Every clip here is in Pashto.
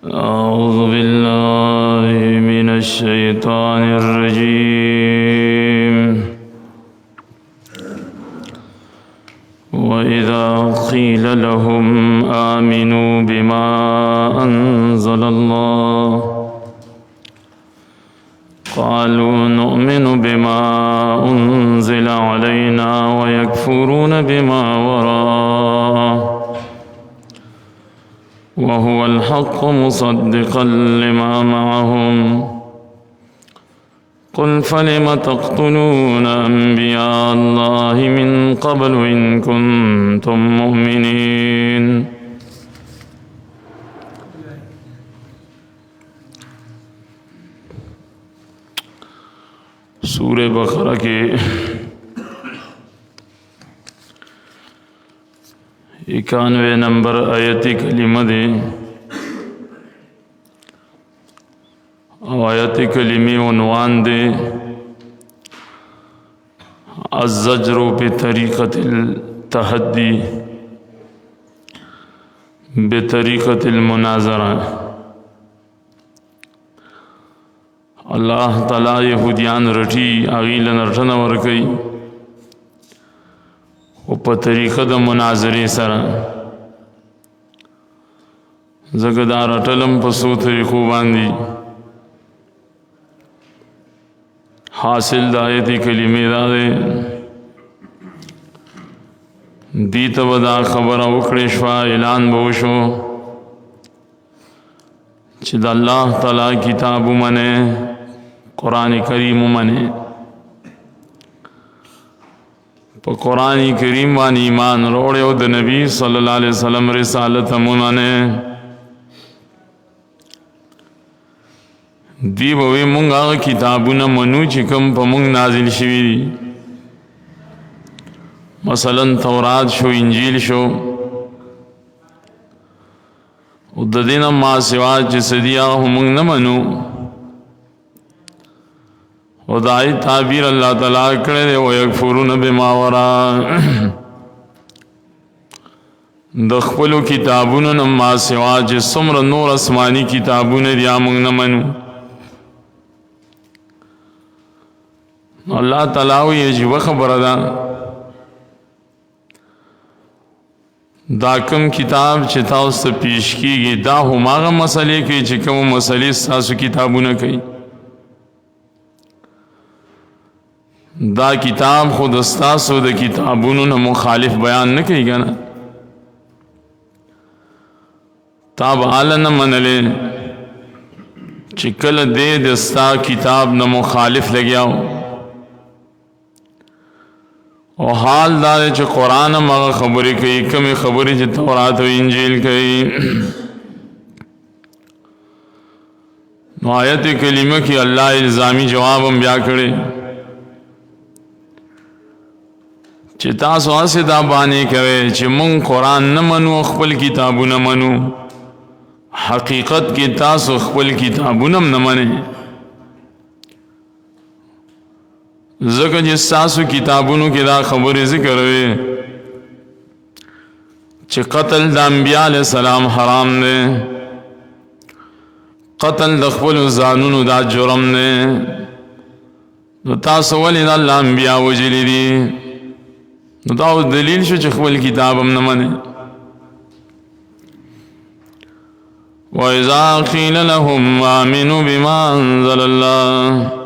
أعوذ بالله من الشيطان الرجيم. وإذا قيل لهم آمنوا بما أنزل الله قالوا نؤمن بما أنزل علينا ويكفرون بما وراءه وهو الحق مصدقا لما معهم قل فلم تقتلون أنبياء الله من قبل إن كنتم مؤمنين. سورہ بقرہ کے 91 نمبر آیتی کلمہ دے آیتی کلمی عنوان دے الزجر بطریقة التحدی بطریقة المناظرہ. اللہ تعالیٰ یہودیان رٹی اغیلن رٹن ورکی و پا طریقہ دا مناظری سرا زگدہ رٹلم پسو طریقو باندی. حاصل دا آیتی کلمی دا دے دیتا بدا خبر وکڑشوا اعلان بوشو چی دا اللہ تعالیٰ کتاب منے قرآن کریم منے پا قرآن کریم وانی ایمان روڑے و دا نبی صلی اللہ علیہ وسلم رسالت منے دی بوی مونگ آغا کتابونا منو چکم پا مونگ نازل شوی دی مثلا تورات شو انجیل شو و دا دینا ما سواد جسدی آغا مونگ نمنو و دائی تعبیر اللہ تعالیٰ کرے دے وَيَكْفُرُونَ بِمَا وَرَاءَ دخپلو کتابونو نما سوا جسمر نور اسمانی کتابونو دیا مونگ نمنو. اللہ تعالیٰ یہ جو خبر دا دا کم کتاب چتا اس پیش کی گی دا ہماغا مسئلے کی چکم مسئلے ساسو کتابونو کئی دا کتاب خود استاسو دا کتابونو نا مخالف بیان نکی گا نا تاب آلا نا منلے چکل دے دستا کتاب نا مخالف لگیاو و حال دارے چھ قرآن مغا خبری کئی کمی خبری چھ تورات و انجیل کئی. نو آیت کلمہ کی اللہ الزامی جواب ہم بیا کرے چی تاسو آسی دا بانے کوئے چی مونگ قرآن نمنو اخپل کتابو نمنو حقیقت کی تاسو اخپل کتابو نم نمنے ذکر جس تاسو کتابونو کی دا خبر ذکر ہوئے چی قتل دا انبیاء علیہ السلام حرام دے قتل دا اخپل زانونو دا جرم دے دو تاسو ولی دا اللہ انبیاء وجلی دی نو داو دلیل شو چی خبل کتاب ہم نمانے. وَإِذَا قِيلَ لَهُمْ آمِنُوا بِمَا أَنزَلَ اللَّهُ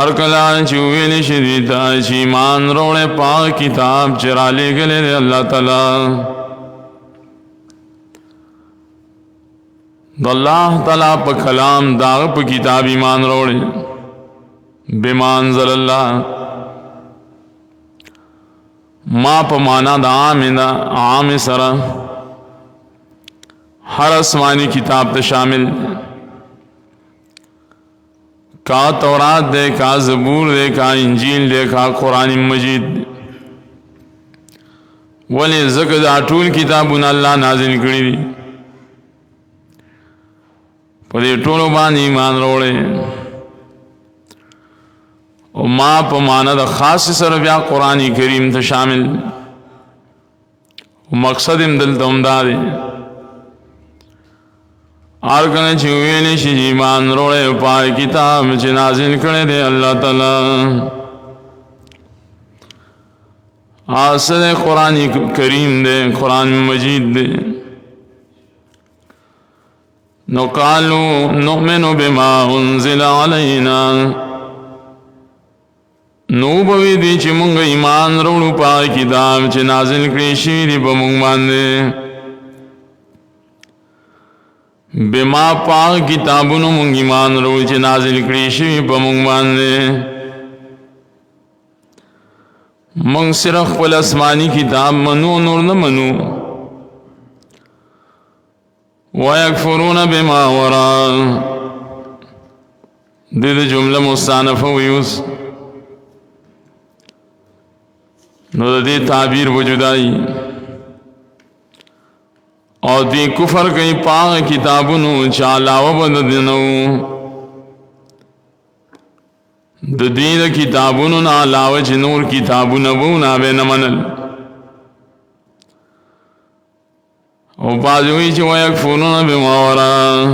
ارکلان چوویل شدیتا چی ایمان روڑے پاک کتاب چرالے گلے دے اللہ تعالیٰ دا اللہ تعالیٰ پا کلام داغ پا کتاب ایمان روڑے بِمَا أَنزَلَ اللَّهُ ما پا مانا دا عام سرا ہر اسمانی کتاب تا شامل کا تورات دے کا زبور دے کا انجیل دے کا قرآن مجید ولی ذکر دا طول کتابون اللہ نازل کری دی پدے طولو بان ایمان روڑے و ما پا مانا دا خاص سر بیا قرآن کریم تا شامل و مقصد امدل تا امدادے هر کله چې ویل شي ایمان وروړی پای کتاب چې نازل کړی دی الله تعالی آسد قرآن کریم دے قرآن مجید دے نو قالو نؤمن بما انزل علینا نو بوی دی چی منگ ایمان روڑو پاک کتاب چی نازل کری شیری بمونگ باندے بما پاک کتابونو منگ ایمان روڑو چی نازل کری شیری بمونگ باندے منگ صرف خپل اسمانی کتاب منو نور نه منو ويكفرون بما وراء دې جمله مستانفه ویوس نو دې تعبیر وجودای او دې کفر کوي پاک کتابونو چالاو بددنو د دې د کتابونو نه علاوه چې نور کتابونه وو نه به نه منل او بعضوی چې ويكفرون بما وراء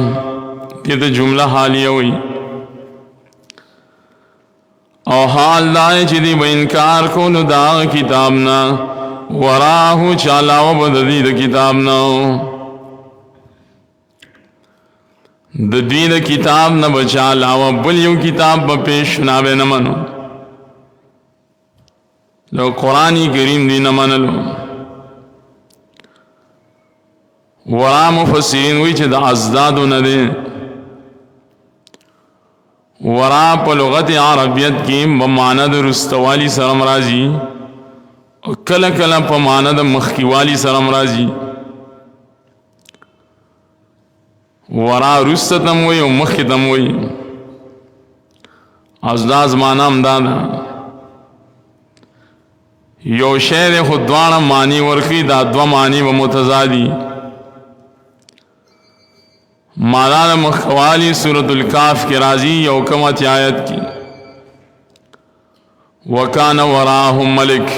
دې د جمله حالیه وي او حال دا چې دې به انکار کولو دا کتاب نه وراه چې علاوه به د دې د کتاب نه د دې د کتاب نه بچا علاوه بل یو کتاب به پیش نه به نه منو لو قرآنی کریم دی نه منلو ورا مفسرین وی چې د ازدادو نه دی ورا په لغت عربیت کې په معنا د رستوالی سره مرাজি او کله کله په معنا د مخکیوالی سره مرাজি ورا رستتم وی او مخکتم وی ازداز معنام دادا یو شعر خود دوانم معنی ورکی دا دو معنی و متضادی مانا مخوالی سورة الکاف کی رازی یو کمت آیت کی وکان وراہم ملک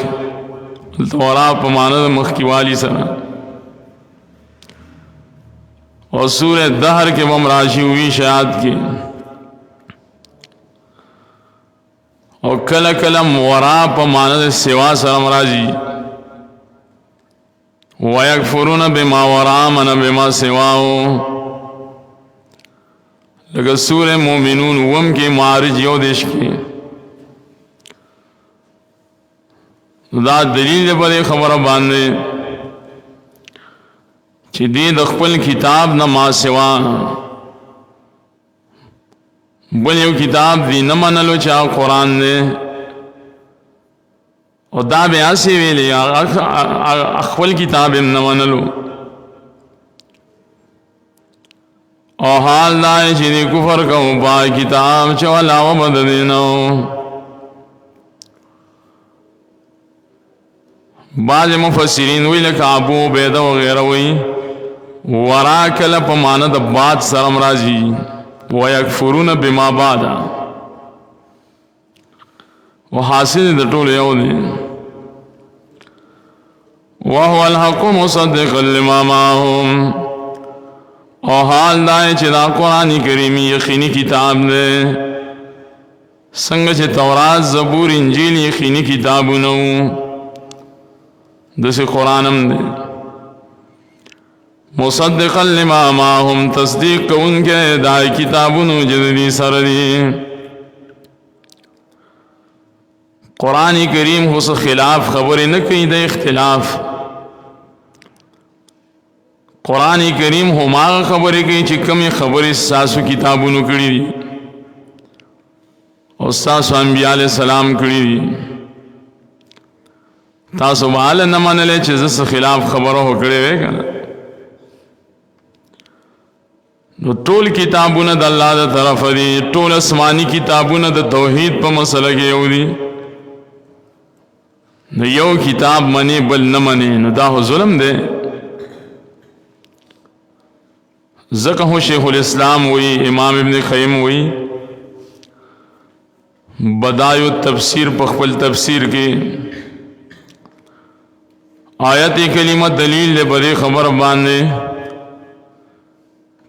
ورا پا مانا مخوالی سرا اور سورہ دہر کے ممراشی ہوئی شاید کی اور کل کلم ورا پا مانا سوا سرم راجی وَيَكْفُرُونَ بِمَا وَرَا مَنَ بِمَا سِوَاهُ لکہ سورہ مومنون وم کے معارج یو دیش کے دا دلیل پر خبر باندے چی دی دخپل کتاب نہ ما سوا بل یو کتاب دی نہ منلو چاہ قرآن دے اور دا بیاسی ویلی اخپل کتاب نہ منلو او حال دائی چی دی کفر کو پا کتاب چوالا و بددینو بعض مفسرین وی لکا ابو عبیدہ وغیرہ وی ورا کل پا ماند بعد سرم راجی ویکفرون بما بعدا و حاصل دا طول یو دی وهو الحق مصدقا لما معهم او حال دائے چی دا قرآن کریمی یقینی کتاب دے سنگ چی تورات زبور انجیل یقینی کتابونو دسی قرآنم دے مصدقا لما معهم تصدیق کو ان کے دائی کتابونو جددی سردی قرآن کریم خس خلاف خبر نکی دے اختلاف قرآن کریم ہما خبریں کی چی کمی خبر ساسو کتابونو کری دی اور ساسو انبیاء علیہ السلام کری دی تاسو بحال نمان لے چیزس خلاف خبروں ہو کڑے ہوئے کنا نو طول کتابون دا اللہ دا طرف دی طول اسمانی کتابون دا توحید پا مسئلہ کے یو دی نو یو کتاب منی بل نمانی نو دا ہو ظلم دے زکہ شیخ الاسلام ہوئی امام ابن قیم ہوئی بدایو تفسیر پخپل تفسیر کے آیت کلمہ دلیل لے بدے خبر باندے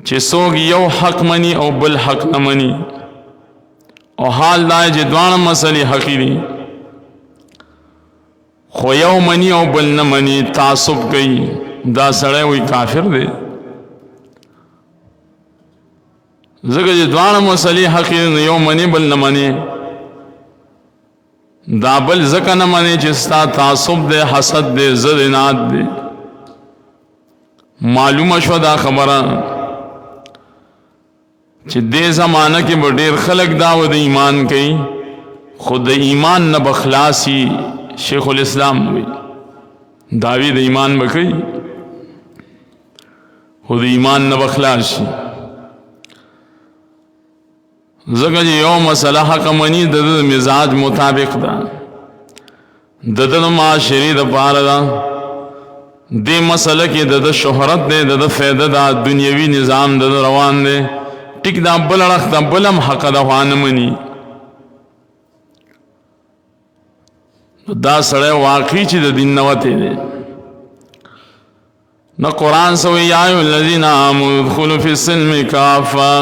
چې څوک یو حق مني او بل حق نه مني او حال دا چې دواړه مسلې حقې دي خو یو مني او بل نه مني تعصب کوي دا سړی وي کافر دی ځکه چې دواړه مسلې حقې دي یو مني بل نه مني دا بل ځکه نه مني چې ستا تعصب دی حسد دی ضد اناد دی معلومه شوه دا خبره چې دې زمانه کې به ډېر خلک دعوه د ایمان کوي خو د ایمان نه به خلاصي شیخ الاسلام وي دعوی د ایمان به کوي خو د ایمان نه به خلاص شي ځکه چې یو مسله حق مني د مزاج مطابق ده د معاشرې دپاره ده دې مسله کې د شهرت دی د فایده ده دنیوي نظام د روان دی ټیک دا بل اړخ دا بل هم حق ده خو نه مني دا سړی واقعي چې د دین نه وتی دی نو قرآن سوی یا ایها الذین آمنوا ادخلوا فی السلم کافه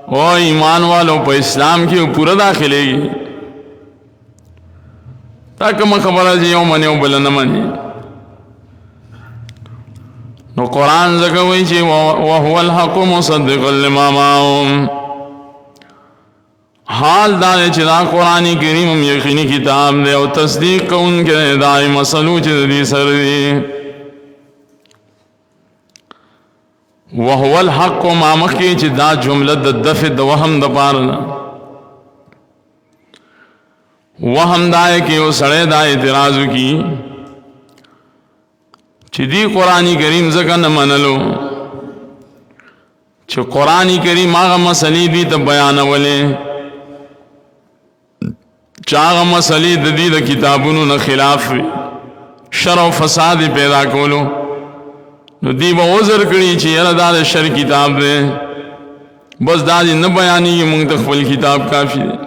او ایمان والو په اسلام کې پورا داخليږي تا کوم خبره چې یو منی او بل نه مني نو قرآن ځکه وایي چې وهو الحق مصدقا لما معهم حال دا چې دا قرآن کریم یقیني کتاب دی او تصدیق کوونکی دی دای مسلو چې د دې سره دی وهو الحق ما مخکې چې دا جمله د دفع د وهم د پاره ده وهم دا کې یو سړی دا اعتراض وکړي چې دی قرآن کریم ځکه نه منلو چې قرآن کریم هغه مسلې دي ته بیانولې چې هغه مسلې د دې د کتابونو نه خلاف وي شر او فساد پیدا کولو نو دی به عذر کړي چې یاره دا د شر کتاب دی بس دا دې نه بیانېږي موږ ته خپل کتاب کافي دی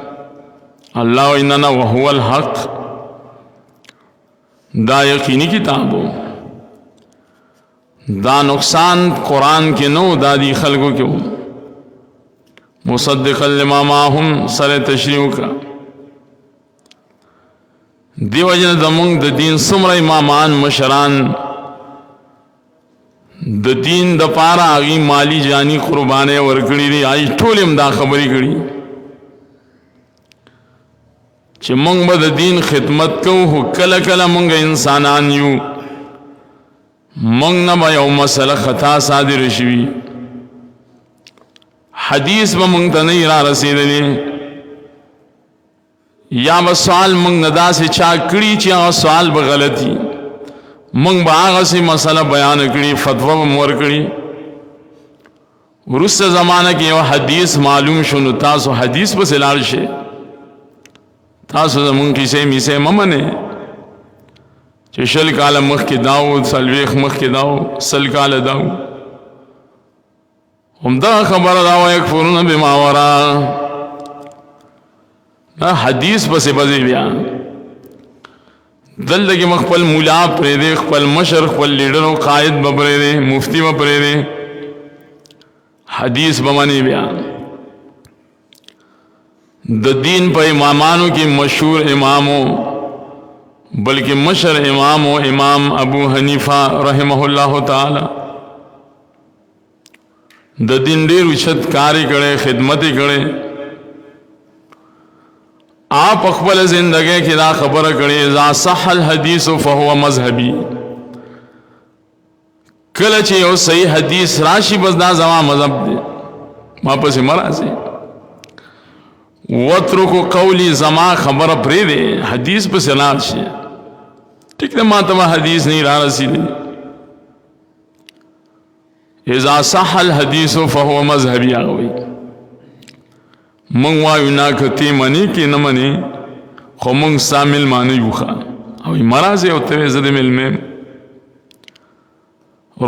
الله اننا وهو الحق دا یقیني کتاب و دا نقصان قرآن کې نو دا دی خلقو کې و مصدقا لما معهم سر تشریح کا دی وجه زمونږ د دین څومره امامان مشران د دین د پاره هغې مالی جانی قربانۍ ورکړي دي هغې ټول هم دا خبرې کړي چې موږ به د دین خدمت کوو خو کله کله موږ انسانان یو موږ نه به یو مسله خطا صادره شوي حدیث به موږ ته نه را رسېدلی یا به سوال موږ نه داسې چا کړي چې هغه سوال به غلطي موږ به هغسې مسله بیان کړي فتوا به مو ورکړي وروسته زمانه کې یو حدیث معلوم شو نو تاسو حدیث پسې لاړ شئ تاسو زمونږ کیسې میسې مه منئ چې شل کاله مخکې دا و څلوېښت مخکې دا و سل کاله دا و همدغه خبره دا ویکفرون بما وراء حدیث پسې بځې بیا دلته کې مخ خپل مولا پرېږدې خپل مشر خپل لیډر او قائد به پرېږدې مفتی به پرېږدې حدیث به منې بیا د دین په امامانو کې مشهور امامو بلکې مشر امامو امام ابو حنیفه رحمه الله تعالی د دین ډېر اوچت کار یې کړی خدمت یې کړی آپ خپل زندگی کې دا خبره کړې اذا صح الحدیث فهو مذهبي کله چې یو صحیح حدیث راشي بس دا زما مذهب دی ما پسې مه راځئ وترکو قولی زما خبره پرېږدې حدیث پسې لاړ شي ټیک ده ما ته حدیث نه را رسېدلی اذا صح الحدیث فهو مذهبي هغه وایي مونږ وایو نه که تی منې کې نه منې خو مونږ ستا میلمانه یو ښه او مه راځې او ته وایې زه د میلمه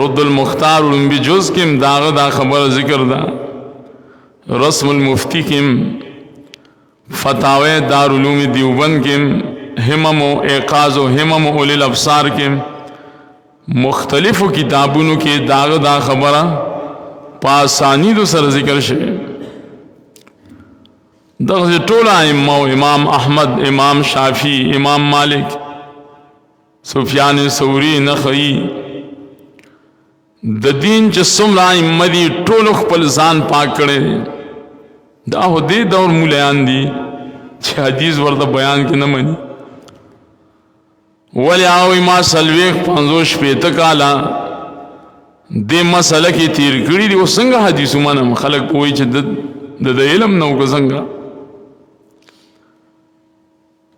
رد المختار لومبي جز کې هم د هغه دا خبره ذکر ده رسم المفتی کې هم فتاوی دارالعلوم دیوبند کې هم همم و اعقاظ و همم و اولی الابصار کې مختلفو کتابونو کې دا خبره پاسانی دو سر ذکر شوی دغه ټول ائمه امام احمد امام شافعی امام مالک سفیان ثوری نخعی د دین چې څومره ائمه دي ټول خپل ځان پاک کړي دا هو دې دور مولیان دي چې حدیث ورته بیان کې نه مني ولی او ما سلویخ 50 کالا دې مسله کې تیر کړی دی او څنګه حدیث منم خلک کوی چې د علم نو کو څنګه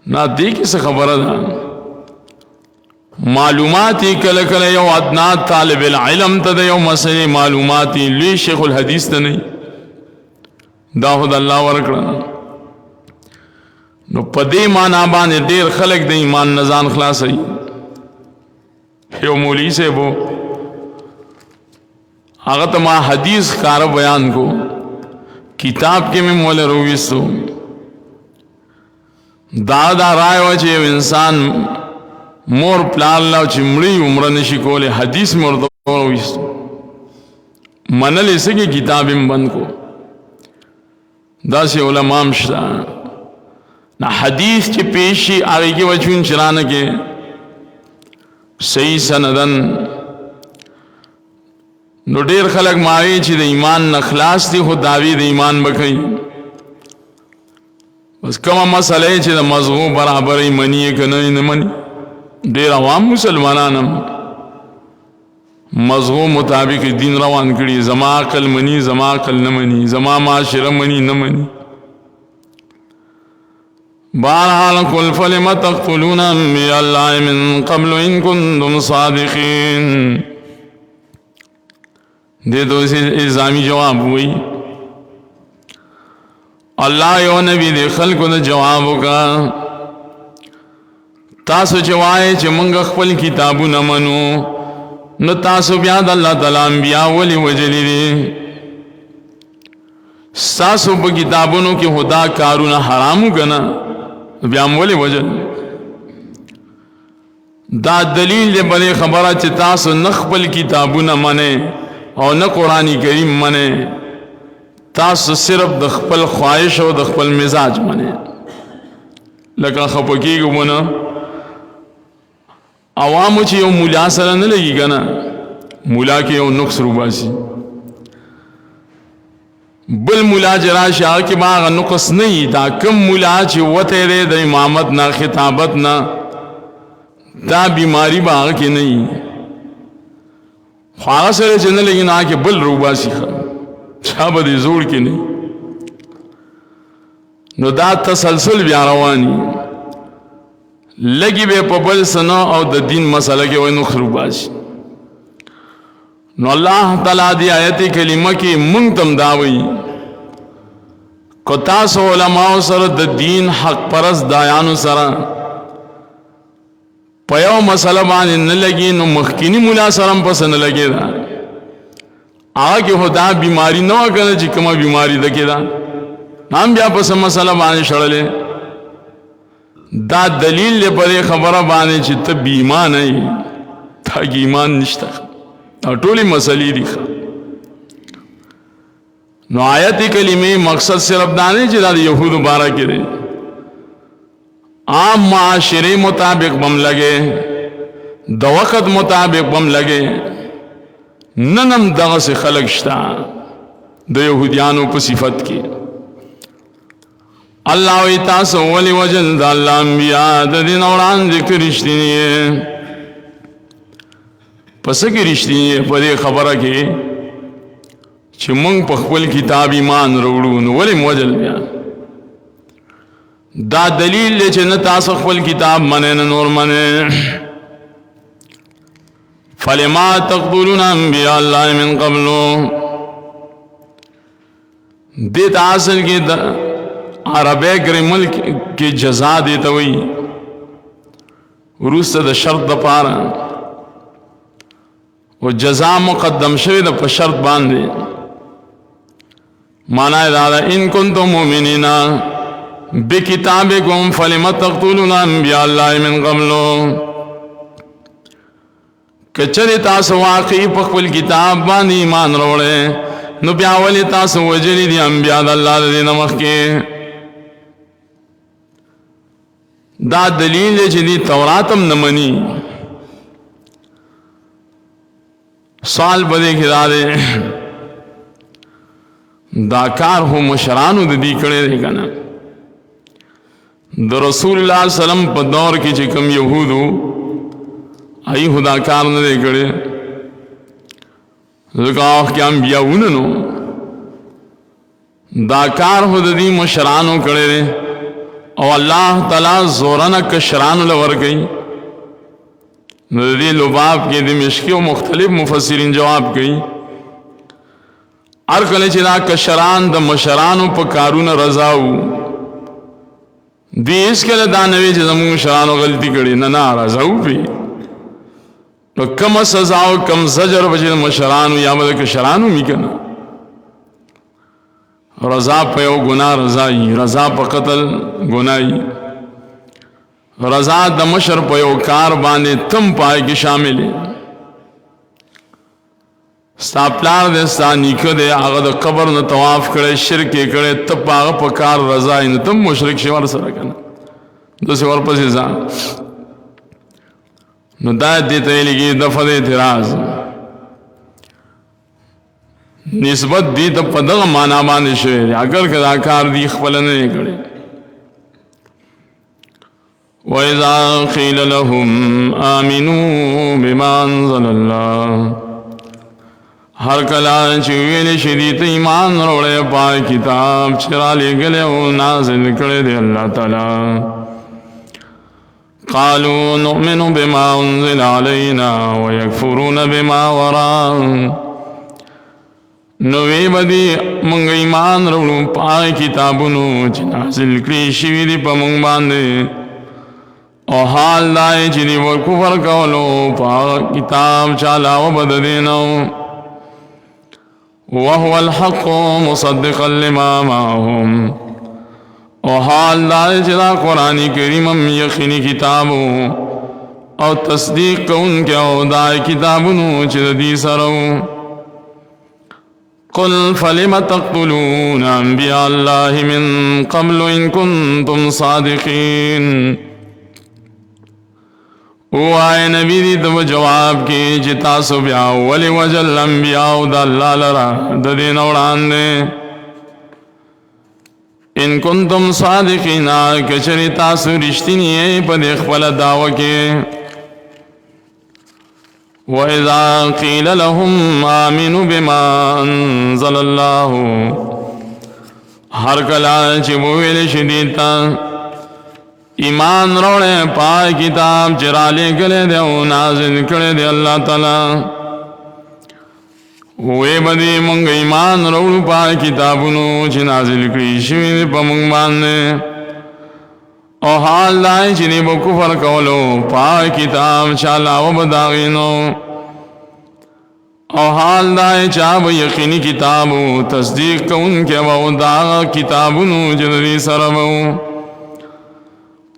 نا دې کې څه خبره ده معلوماتی کله کله یو ادنا طالب العلم ته یو مسله معلوماتی لوی شیخ الحدیث ته نه دا خدای الله ورکړه نو پدې معنا باندې ډېر خلک د ایمان نزان خلاصي یو مولوی سے وو هغه ته ما حدیث کار بیان کو کتاب کې مې مولا رويستو دا رائے و چې انسان مور پلان لا چې مړی عمر نشي کوله حدیث مرده رويستو منل اسکی کتاب هم بند کو دا سی علماء مشتا نا حدیث چې پیشی آگے کی وجون چرانه کې صحیح سندن نو ډیر خلق ماوی چې د ایمان نخلاص دی خو داوی د ایمان بکئی بس کما مسئله چې د مذهب برابرې منی کنه نه منی ډیر عوام مسلمانانم مذهب مطابق دین روان کړي زما عقل منی زما عقل نه منی زما معاشره منی نه منی بہرحال قل فلم تقتلون انبیاء اللہ من قبل ان کنتم صادقین دے تو اسے الزامی جواب ہوئی اللہ یو نبی دے خلق دا جوابو کا تاسو چوائے چھ منگ خپل کتابو نمنو نو تاسو بیاد اللہ تعالیٰ انبیاء ولی وجلی دے ساسو پا کتابونو کی خدا کارونا حرامو کنا بیام ولی وجل دا دلیل دے بلے خبرہ چھ تاسو نخپل کتابونا منے او نه قرآن کریم منے تاسو صرف د خپل خواہش او د خپل مزاج منے لکه خپکیږي مونږ عوامو چې یو مولا سره نه لګي کنه مولا کې یو نقص روباسي بل مولا جرا شاه کې باغ نقص نه دا کم مولا چې وته د امامت نه خطابت نه دا بیماری باغ کې نه خواہ سره چې نه لګي نه کې بل روباسي چا به دې زوړ کې نه نو دا تسلسل بیا رواني لګي به په بل سنو او د دین مسله کې وای نو روباسي نو الله تعالی دی آیت کریمه کې مونږ تم دا وایي کو تاسو علماء سره د دین حق پرست دایانو سره پیو مسئلہ باندې نه لګي نو مخکینی مولا سره پس نه لګي دا آگے خدا بیماری نه وکړه چې کومه بیماری ده کې دا نام بیا پس مسئلہ باندې شړلې دا دلیل له پرې خبره باندې چې ته بیمان نه تا ایمان نشته او ټولې مسلې دي نو آیت کلمه مقصد صرف دا نه چې دا يهودو بارا کې دي عام معاشرے مطابق بم لگے د وقت مطابق بم لگے ننم دغه سے خلق شتا د یهودیانو په صفت کې الله وی تاسو ولی وجل د الله انبیاء د دین اوران ذکر رښتینی پس کې رښتینی په دې خبره کې چې موږ په خپل کتاب ایمان وروړو نو ولی موجل بیا دا دلیل لے چھے نتاسو خپل کتاب منے نور منے فَلِمَا تَقْتُلُونَ أَنْبِيَاءَ اللَّهِ مِنْ قَبْلُ دیتا اصل کی عربے گری ملک کی جزا دیتا ہوئی روس دا شرط دا پارا و جزا مقدم شوی دا پا شرط باندے معنی دادا ان کنتم مومنینا بکتابکم فلم تقتلون انبیاء اللہ من قبلو کچھر تاسو واقعی پخپل کتاب باندی ایمان روڑے نو بیا ولی تاسو وجلی دی انبیاء د الله د دین مخکې دا دلیل دی چې دی توراتم نه مني سوال بده کې دا دی دا کار هو مشرانو د دې کړي دی کنه د رسول الله صلی الله علیه وسلم په دور کې چې کوم يهودو ای خدا کار نه دی کړي زګاو کې انبیاءونه نو دا کار هو د دې مشرانو کړي دی او الله تعالی زورنا کشرانو لور گئی نو دې لباب کې د مشکی او مختلف مفسرین جواب کوي هر کله چې دا کشران د مشرانو په کارونه رضاو دې اس کله دا نوې چې زموږ مشرانو غلطي کړي نه رضاو پی نو کم سزا او کم زجر بچې مشرانو یا مده کشرانو میکنه رضا په یو ګناه رضای رضا په قتل ګنای رضا د مشر په یو کار باندې تم پای کې شامل ستا پلار دې ستا نیکه دې هغه د قبر نه طواف کړي شرک کړي ته هغه په کار رضا نه تم مشرک شي ور سره کنه دوی ورپسې ځان نو دا دې ته لګي دفعه اعتراض نسبت دی ته په دغه معنا باندې شوی اگر کدا کار دی خپل نه کړي وَإِذَا قِيلَ لَهُمْ آمِنُوا بِمَا أَنزَلَ اللَّهُ هر کله چې ویل شي دې ته ایمان وروړې پاک کتاب چې را لېږلی او نازل کړی دی الله تعالی قالوا نؤمن بما أنزل علينا ويكفرون بما وراءه نوې بدی مونږ ایمان وروړو پاک کتابونو چې نازل کړی شوي دي په مونږ باندې او حال دای چې دی کفر کولو پاک کتاب چالاو بد دینو وهو الحق مصدقا لما معهم او حال دای چې دا قرآن کریم یقیني کتابو او تصدیق کوونکی او دای کتابونو چې دی سره قل فلم تقتلون انبیاء الله من قبل ان کنتم صادقین وای نبی دی تو جواب کی چې تاسو بیا ولی وجل انبیاء د الله لرا د دین وړاندې ان کنتم صادقین کچری تاسو رښتینی په خپل داوا کې وَإِذَا قِيلَ لَهُمْ آمِنُوا بِمَا أَنزَلَ اللَّهُ هر کله چې ویل شي دیتا ایمان وروړې پاک کتاب چې را لېږلی دی او نازل کړی دی الله تعالی وې بدی مونږ ایمان وروړو پاک کتابونو چې نازل کړي شوي دي په مونږ باندې او حال دای چې دی به کفر کولو پاک کتاب چالاو به د هغې نو او حال دای چې به یقیني کتابو تصدیق کوونکی به و د هغه کتابونو چې د دې سره به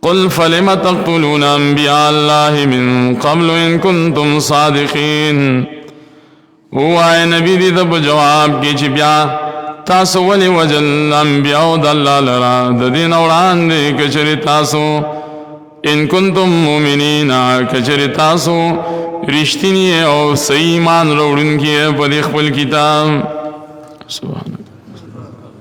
قل فلم تقتلون انبیاء الله من قبل ان کنتم صادقین وای نبی دی ته په جواب کې چې بیا تاسو ولې وجل انبیاء د الله لرا د دین وړاندې کچری تاسو ان کنتم مؤمنین کچری تاسو رښتینی او صحیح ایمان وروړونکي په خپل کتاب سبحان الله